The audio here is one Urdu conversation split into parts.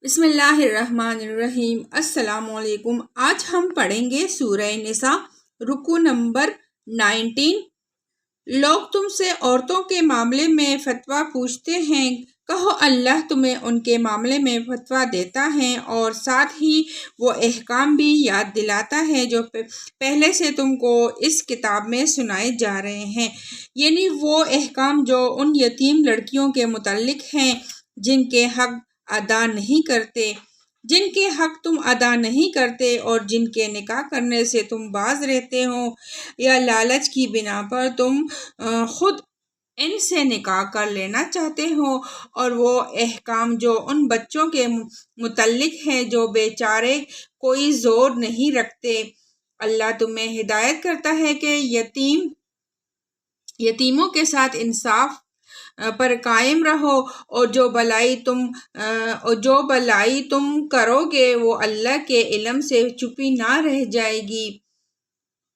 بسم اللہ الرحمن الرحیم۔ السلام علیکم۔ آج ہم پڑھیں گے سورہ نساء، رکوع نمبر 19۔ لوگ تم سے عورتوں کے معاملے میں فتویٰ پوچھتے ہیں، کہو اللہ تمہیں ان کے معاملے میں فتویٰ دیتا ہے اور ساتھ ہی وہ احکام بھی یاد دلاتا ہے جو پہلے سے تم کو اس کتاب میں سنائے جا رہے ہیں، یعنی وہ احکام جو ان یتیم لڑکیوں کے متعلق ہیں جن کے حق تم ادا نہیں کرتے اور جن کے نکاح کرنے سے تم باز رہتے ہو یا لالچ کی بنا پر تم خود ان سے نکاح کر لینا چاہتے ہو، اور وہ احکام جو ان بچوں کے متعلق ہیں جو بیچارے کوئی زور نہیں رکھتے۔ اللہ تمہیں ہدایت کرتا ہے کہ یتیموں کے ساتھ انصاف پر قائم رہو، اور جو بلائی تم کرو گے وہ اللہ کے علم سے چھپی نہ رہ جائے گی۔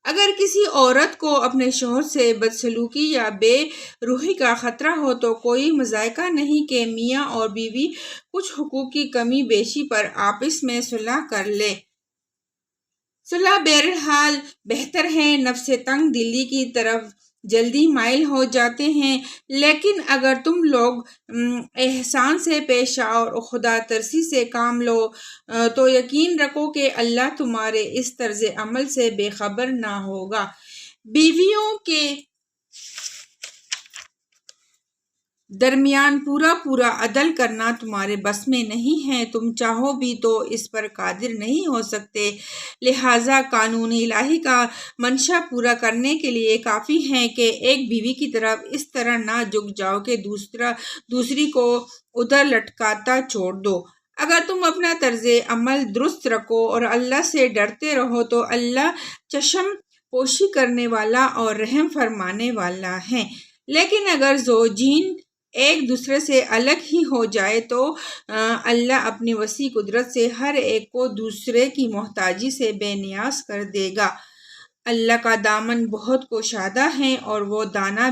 اگر کسی عورت کو اپنے شوہر سے بدسلوکی یا بے روحی کا خطرہ ہو تو کوئی مضائقہ نہیں کہ میاں اور بیوی کچھ حقوق کی کمی بیشی پر آپس میں صلح کر لے۔ صلح بہرحال بہتر ہے، نفس تنگ دلی کی طرف جلدی مائل ہو جاتے ہیں، لیکن اگر تم لوگ احسان سے پیش آؤ اور خدا ترسی سے کام لو تو یقین رکھو کہ اللہ تمہارے اس طرز عمل سے بے خبر نہ ہوگا۔ بیویوں کے درمیان پورا عدل کرنا تمہارے بس میں نہیں ہے، تم چاہو بھی تو اس پر قادر نہیں ہو سکتے، لہٰذا قانون الہی کا منشا پورا کرنے کے لیے کافی ہے کہ ایک بیوی کی طرف اس طرح نہ جھک جاؤ کہ دوسری کو ادھر لٹکاتا چھوڑ دو۔ اگر تم اپنا طرز عمل درست رکھو اور اللہ سے ڈرتے رہو تو اللہ چشم پوشی کرنے والا اور رحم فرمانے والا ہے، لیکن اگر زوجین ایک دوسرے سے الگ ہی ہو جائے تو اللہ اپنی وسیع قدرت سے ہر ایک کو دوسرے کی محتاجی سے بے نیاز کر دے گا۔ اللہ کا دامن بہت کشادہ ہے اور وہ دانا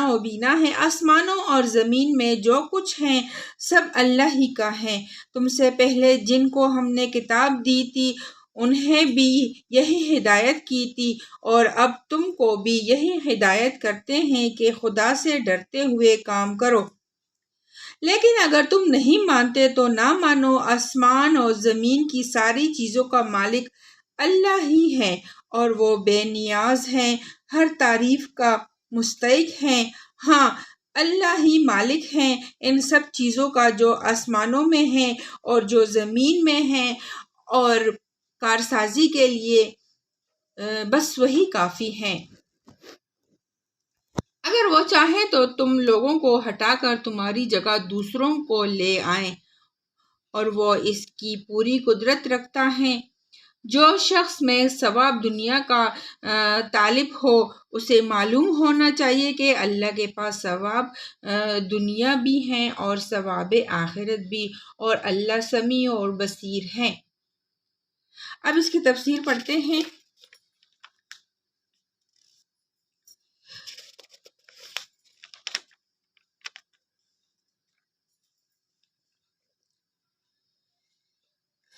و بینا ہے۔ آسمانوں اور زمین میں جو کچھ ہے سب اللہ ہی کا ہے۔ تم سے پہلے جن کو ہم نے کتاب دی تھی انہیں بھی یہی ہدایت کی تھی، اور اب تم کو بھی یہی ہدایت کرتے ہیں کہ خدا سے ڈرتے ہوئے کام کرو۔ لیکن اگر تم نہیں مانتے تو نہ مانو، آسمان اور زمین کی ساری چیزوں کا مالک اللہ ہی ہے اور وہ بے نیاز ہے، ہر تعریف کا مستحق ہے۔ ہاں، اللہ ہی مالک ہے ان سب چیزوں کا جو آسمانوں میں ہے اور جو زمین میں ہے، اور کارسازی کے لیے بس وہی کافی ہے۔ اگر وہ چاہیں تو تم لوگوں کو ہٹا کر تمہاری جگہ دوسروں کو لے آئیں، اور وہ اس کی پوری قدرت رکھتا ہے۔ جو شخص میں ثواب دنیا کا طالب ہو اسے معلوم ہونا چاہیے کہ اللہ کے پاس ثواب دنیا بھی ہے اور ثواب آخرت بھی، اور اللہ سمیع اور بصیر ہے۔ اب اس کی تفسیر پڑھتے ہیں۔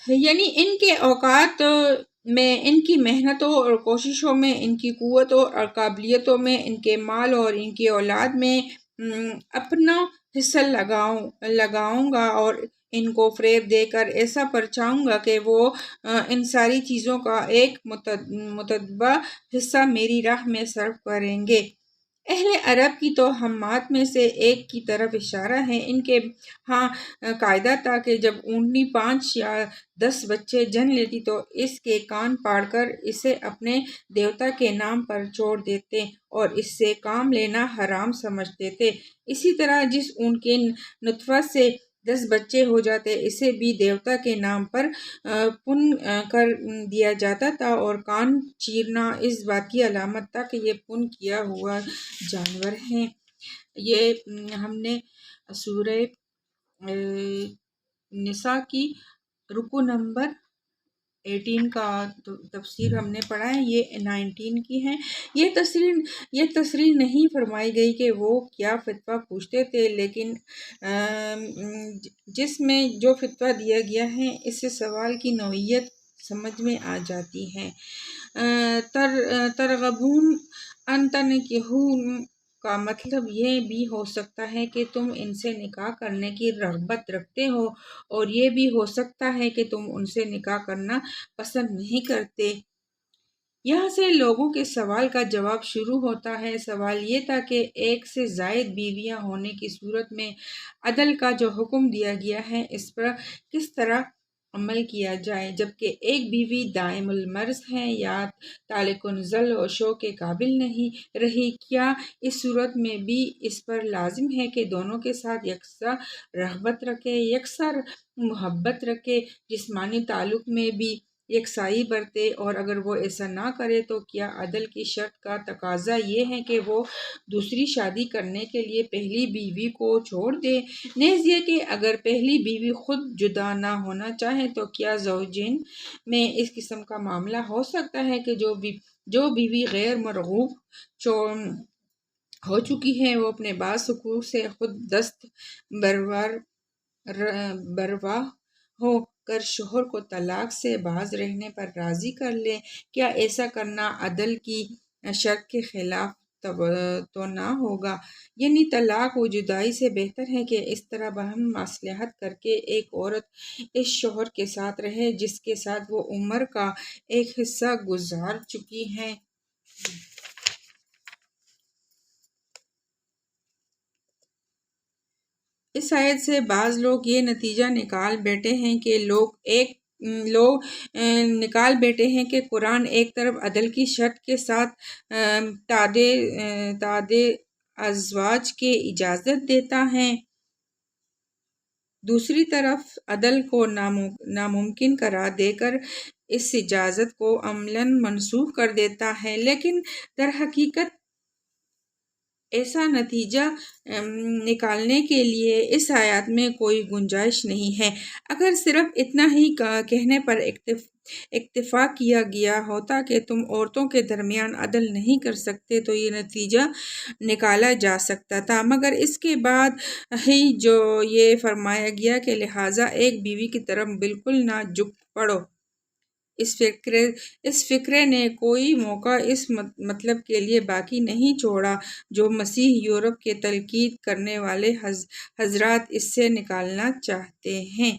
یعنی ان کے اوقات میں، ان کی محنتوں اور کوششوں میں، ان کی قوتوں اور قابلیتوں میں، ان کے مال اور ان کی اولاد میں اپنا حصہ لگاؤں گا اور ان کو فریب دے کر ایسا پرچاؤں گا کہ وہ ان ساری چیزوں کا ایک متدبع حصہ میری راہ میں صرف کریں گے۔ اہل عرب کی توہمات میں سے ایک کی طرف اشارہ ہے۔ ان کے ہاں قاعدہ تھا کہ جب اونٹنی 5 یا 10 بچے جن لیتی تو اس کے کان پھاڑ کر اسے اپنے دیوتا کے نام پر چھوڑ دیتے اور اس سے کام لینا حرام سمجھتے تھے۔ اسی طرح جس اونٹ کے نطفہ سے 10 بچے ہو جاتے اسے بھی دیوتا کے نام پر پن کر دیا جاتا تھا، اور کان چیرنا اس بات کی علامت تھا کہ یہ پن کیا ہوا جانور ہے۔ یہ ہم نے سورہ نساء کی رکوع نمبر 18 کا تفسیر ہم نے پڑھا ہے، یہ 19 کی ہے۔ یہ تصریح نہیں فرمائی گئی کہ وہ کیا فتویٰ پوچھتے تھے، لیکن جس میں جو فتویٰ دیا گیا ہے اس سے سوال کی نوعیت سمجھ میں آ جاتی ہے۔ ترغبون ان تنکحوا کا مطلب یہ بھی ہو سکتا ہے کہ تم ان سے نکاح کرنے کی رغبت رکھتے ہو، اور یہ بھی ہو سکتا ہے کہ تم ان سے نکاح کرنا پسند نہیں کرتے۔ یہاں سے لوگوں کے سوال کا جواب شروع ہوتا ہے۔ سوال یہ تھا کہ ایک سے زائد بیویاں ہونے کی صورت میں عدل کا جو حکم دیا گیا ہے اس پر کس طرح عمل کیا جائے، جبکہ ایک بیوی دائم المرض ہے یا طالق نزل و شو کے قابل نہیں رہی، کیا اس صورت میں بھی اس پر لازم ہے کہ دونوں کے ساتھ یکساں رغبت رکھے، یکساں محبت رکھے، جسمانی تعلق میں بھی یکسائی برتے، اور اگر وہ ایسا نہ کرے تو کیا عدل کی شرط کا تقاضا یہ ہے کہ وہ دوسری شادی کرنے کے لیے پہلی بیوی کو چھوڑ دے؟ نیز یہ کہ اگر پہلی بیوی خود جدا نہ ہونا چاہے تو کیا زوجین میں اس قسم کا معاملہ ہو سکتا ہے کہ جو بیوی غیر مرغوب ہو چکی ہے وہ اپنے بعض حقوق سے خود دست بروا ہو کر شوہر کو طلاق سے باز رہنے پر راضی کر لے؟ کیا ایسا کرنا عدل کی شرط کے خلاف تو نہ ہوگا؟ یعنی طلاق و جدائی سے بہتر ہے کہ اس طرح باہم مصالحت کر کے ایک عورت اس شوہر کے ساتھ رہے جس کے ساتھ وہ عمر کا ایک حصہ گزار چکی ہے۔ اس آیت سے بعض لوگ یہ نتیجہ نکال بیٹھے ہیں کہ قرآن ایک طرف عدل کی شرط کے ساتھ تعدد ازواج کی اجازت دیتا ہے، دوسری طرف عدل کو ناممکن قرار دے کر اس اجازت کو عملاً منسوخ کر دیتا ہے۔ لیکن در حقیقت ایسا نتیجہ نکالنے کے لیے اس آیت میں کوئی گنجائش نہیں ہے۔ اگر صرف اتنا ہی کہنے پر اکتفا کیا گیا ہوتا کہ تم عورتوں کے درمیان عدل نہیں کر سکتے تو یہ نتیجہ نکالا جا سکتا تھا، مگر اس کے بعد ہی جو یہ فرمایا گیا کہ لہٰذا ایک بیوی کی طرف بالکل نہ جھک پڑو، اس فقرے نے کوئی موقع اس مطلب کے لیے باقی نہیں چھوڑا جو مسیح یورپ کے تنقید کرنے والے حضرات اس سے نکالنا چاہتے ہیں۔